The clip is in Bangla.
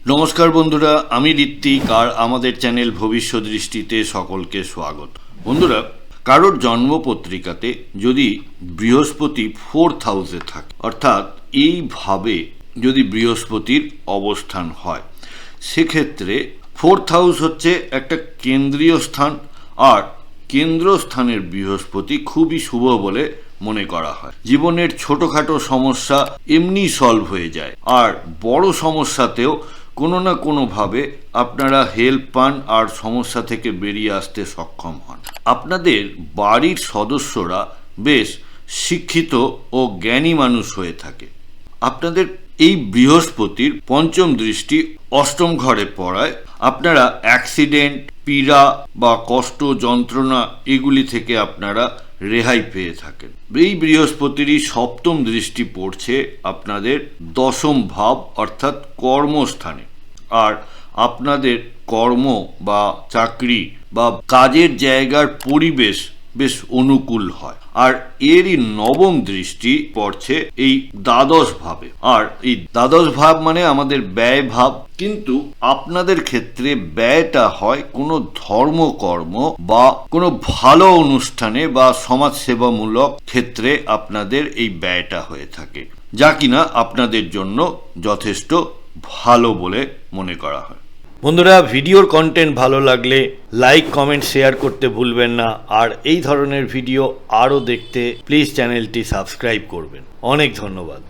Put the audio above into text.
নমস্কার বন্ধুরা, আমি ঋত্বিক আর আমাদের চ্যানেল ভবিষ্যৎ দৃষ্টিতে সকলকে স্বাগত। বন্ধুরা, কারোর জন্মপত্রিকাতে যদি বৃহস্পতি 4th হাউসে থাকে, অর্থাৎ এইভাবে যদি বৃহস্পতির অবস্থান হয়, সেক্ষেত্রে 4th হাউস হচ্ছে একটা কেন্দ্রীয় স্থান, আর কেন্দ্রস্থানের বৃহস্পতি খুবই শুভ বলে মনে করা হয়। জীবনের ছোটখাটো সমস্যা এমনি সলভ হয়ে যায়, আর বড় সমস্যাতেও কোনো না কোনোভাবে আপনারা হেল্প পান আর সমস্যা থেকে বেরিয়ে আসতে সক্ষম হন। আপনাদের বাড়ির সদস্যরা বেশ শিক্ষিত ও জ্ঞানী মানুষ হয়ে থাকে। আপনাদের এই বৃহস্পতির পঞ্চম দৃষ্টি অষ্টম ঘরে পড়ায় আপনারা অ্যাক্সিডেন্ট, পীড়া বা কষ্ট, যন্ত্রণা এগুলি থেকে আপনারা রেহাই পেয়ে থাকেন। এই বৃহস্পতিরই সপ্তম দৃষ্টি পড়ছে আপনাদের দশম ভাব অর্থাৎ কর্মস্থানে, আর আপনাদের কর্ম বা চাকরি বা কাজের জায়গার পরিবেশ বেশ অনুকূল হয়। আর এরই নবম দৃষ্টি পড়ছে এই দ্বাদশ ভাবে, আর এই দ্বাদশ ভাব মানে আমাদের ব্যয় ভাব। কিন্তু আপনাদের ক্ষেত্রে ব্যয়টা হয় কোনো ধর্মকর্ম বা কোনো ভালো অনুষ্ঠানে বা সমাজসেবামূলক ক্ষেত্রে আপনাদের এই ব্যয়টা হয়ে থাকে, যা কিনা আপনাদের জন্য যথেষ্ট ভালো বলে মনে করা হয়। বন্ধুরা, ভিডিওর কন্টেন্ট ভালো লাগলে লাইক, কমেন্ট, শেয়ার করতে ভুলবেন না। আর এই ধরনের ভিডিও আরও দেখতে প্লিজ চ্যানেলটি সাবস্ক্রাইব করবেন। অনেক ধন্যবাদ।